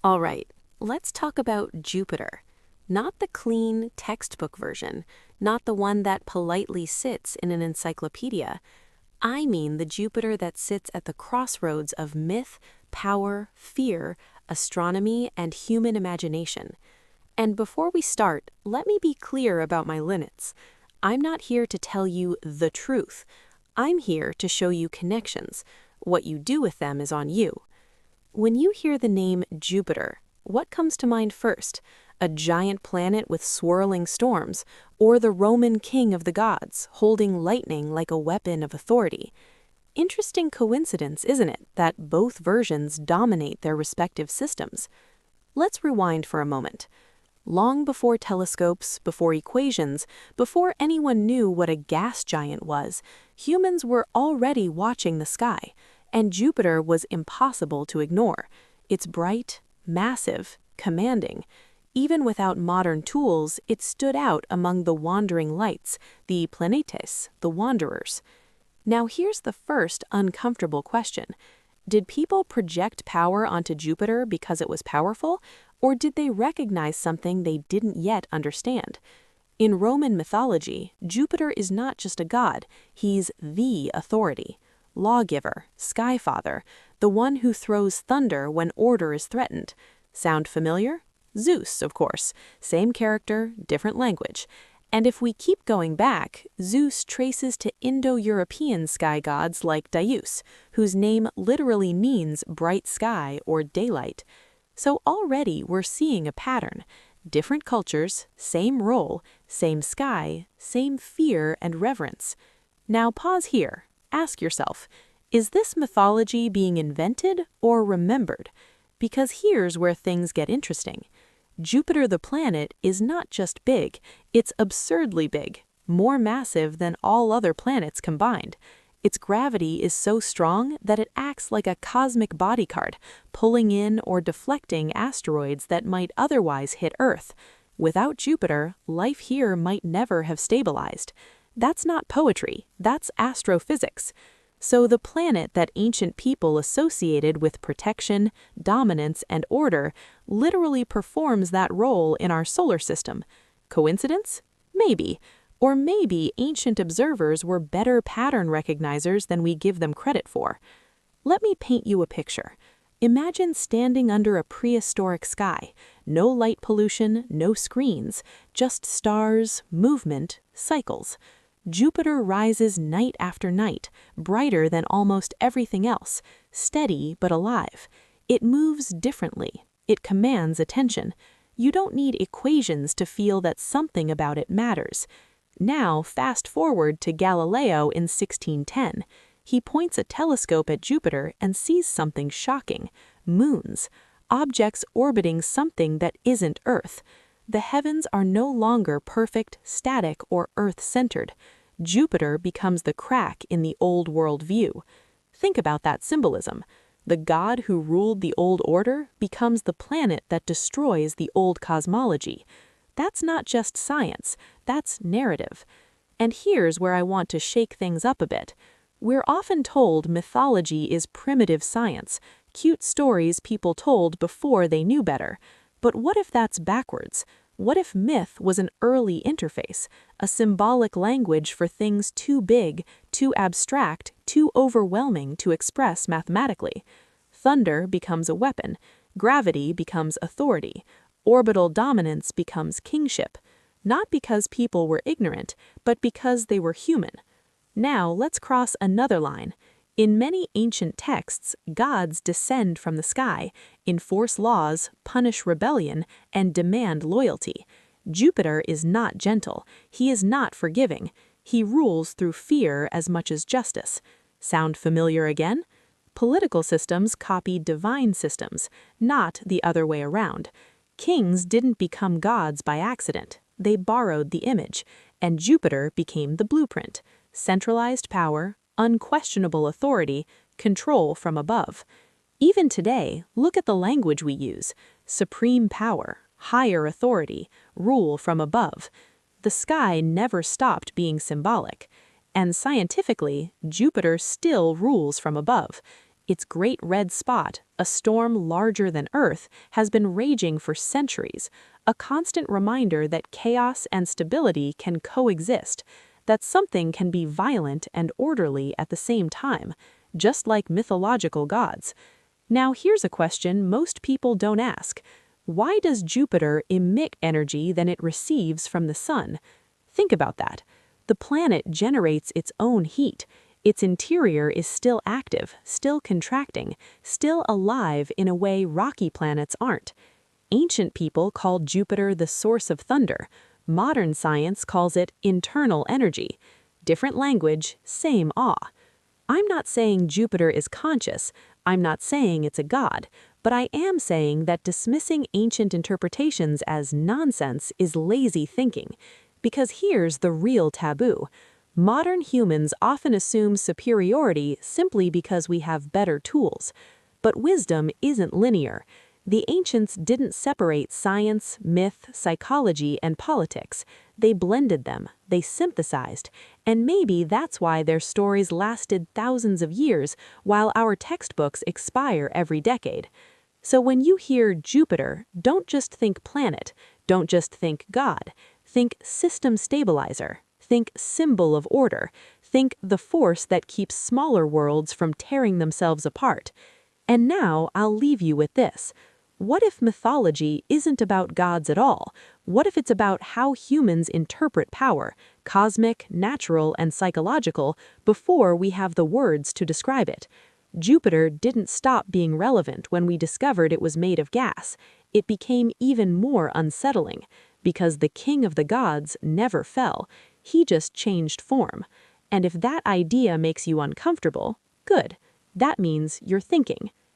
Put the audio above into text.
All right, let's talk about Jupiter. Not the clean textbook version, not the one that politely sits in an encyclopedia. I mean the Jupiter that sits at the crossroads of myth, power, fear, astronomy, and human imagination. And before we start, let me be clear about my limits. I'm not here to tell you the truth. I'm here to show you connections. What you do with them is on you. When you hear the name Jupiter, what comes to mind first? A giant planet with swirling storms, or the Roman king of the gods, holding lightning like a weapon of authority? Interesting coincidence, isn't it, that both versions dominate their respective systems? Let's rewind for a moment. Long before telescopes, before equations, before anyone knew what a gas giant was, humans were already watching the sky, and Jupiter was impossible to ignore. It's bright, massive, commanding. Even without modern tools, it stood out among the wandering lights, the planetes, the wanderers. Now here's the first uncomfortable question. Did people project power onto Jupiter because it was powerful, or did they recognize something they didn't yet understand? In Roman mythology, Jupiter is not just a god, he's the authority. Lawgiver, skyfather, the one who throws thunder when order is threatened. Sound familiar? Zeus, of course. Same character, different language. And if we keep going back, Zeus traces to Indo-European sky gods like Dyaus, whose name literally means bright sky or daylight. So already we're seeing a pattern. Different cultures, same role, same sky, same fear and reverence. Now pause here. Ask yourself, is this mythology being invented or remembered? Because here's where things get interesting. Jupiter the planet is not just big, it's absurdly big, more massive than all other planets combined. Its gravity is so strong that it acts like a cosmic bodyguard, pulling in or deflecting asteroids that might otherwise hit Earth. Without Jupiter, life here might never have stabilized. That's not poetry, that's astrophysics. So the planet that ancient people associated with protection, dominance, and order literally performs that role in our solar system. Coincidence? Maybe. Or maybe ancient observers were better pattern recognizers than we give them credit for. Let me paint you a picture. Imagine standing under a prehistoric sky. No light pollution, no screens, just stars, movement, cycles. Jupiter rises night after night, brighter than almost everything else, steady but alive. It moves differently. It commands attention. You don't need equations to feel that something about it matters. Now, fast forward to Galileo in 1610. He points a telescope at Jupiter and sees something shocking: moons, objects orbiting something that isn't Earth. The heavens are no longer perfect, static, or Earth-centered. Jupiter becomes the crack in the old world view. Think about that symbolism. The god who ruled the old order becomes the planet that destroys the old cosmology. That's not just science, that's narrative. And here's where I want to shake things up a bit. We're often told mythology is primitive science, cute stories people told before they knew better. But what if that's backwards? What if myth was an early interface, a symbolic language for things too big, too abstract, too overwhelming to express mathematically? Thunder becomes a weapon, gravity becomes authority, orbital dominance becomes kingship, not because people were ignorant, but because they were human. Now let's cross another line. In many ancient texts, gods descend from the sky, enforce laws, punish rebellion, and demand loyalty. Jupiter is not gentle. He is not forgiving. He rules through fear as much as justice. Sound familiar again? Political systems copied divine systems, not the other way around. Kings didn't become gods by accident. They borrowed the image, and Jupiter became the blueprint. Centralized power, unquestionable authority, control from above. Even today, look at the language we use: supreme power, higher authority, rule from above. The sky never stopped being symbolic. And scientifically, Jupiter still rules from above. Its great red spot, a storm larger than Earth, has been raging for centuries, a constant reminder that chaos and stability can coexist, that something can be violent and orderly at the same time, just like mythological gods. Now here's a question most people don't ask. Why does Jupiter emit energy than it receives from the sun? Think about that. The planet generates its own heat. Its interior is still active, still contracting, still alive in a way rocky planets aren't. Ancient people called Jupiter the source of thunder. Modern science calls it internal energy. Different language, same awe. I'm not saying Jupiter is conscious. I'm not saying it's a god. But I am saying that dismissing ancient interpretations as nonsense is lazy thinking. Because here's the real taboo. Modern humans often assume superiority simply because we have better tools. But wisdom isn't linear. The ancients didn't separate science, myth, psychology, and politics. They blended them, they synthesized, and maybe that's why their stories lasted thousands of years while our textbooks expire every decade. So when you hear Jupiter, don't just think planet, don't just think God. Think system stabilizer, think symbol of order, think the force that keeps smaller worlds from tearing themselves apart. And now I'll leave you with this. What if mythology isn't about gods at all? What if it's about how humans interpret power, cosmic, natural, and psychological, before we have the words to describe it? Jupiter didn't stop being relevant when we discovered it was made of gas. It became even more unsettling, because the king of the gods never fell. He just changed form. And if that idea makes you uncomfortable, good. That means you're thinking.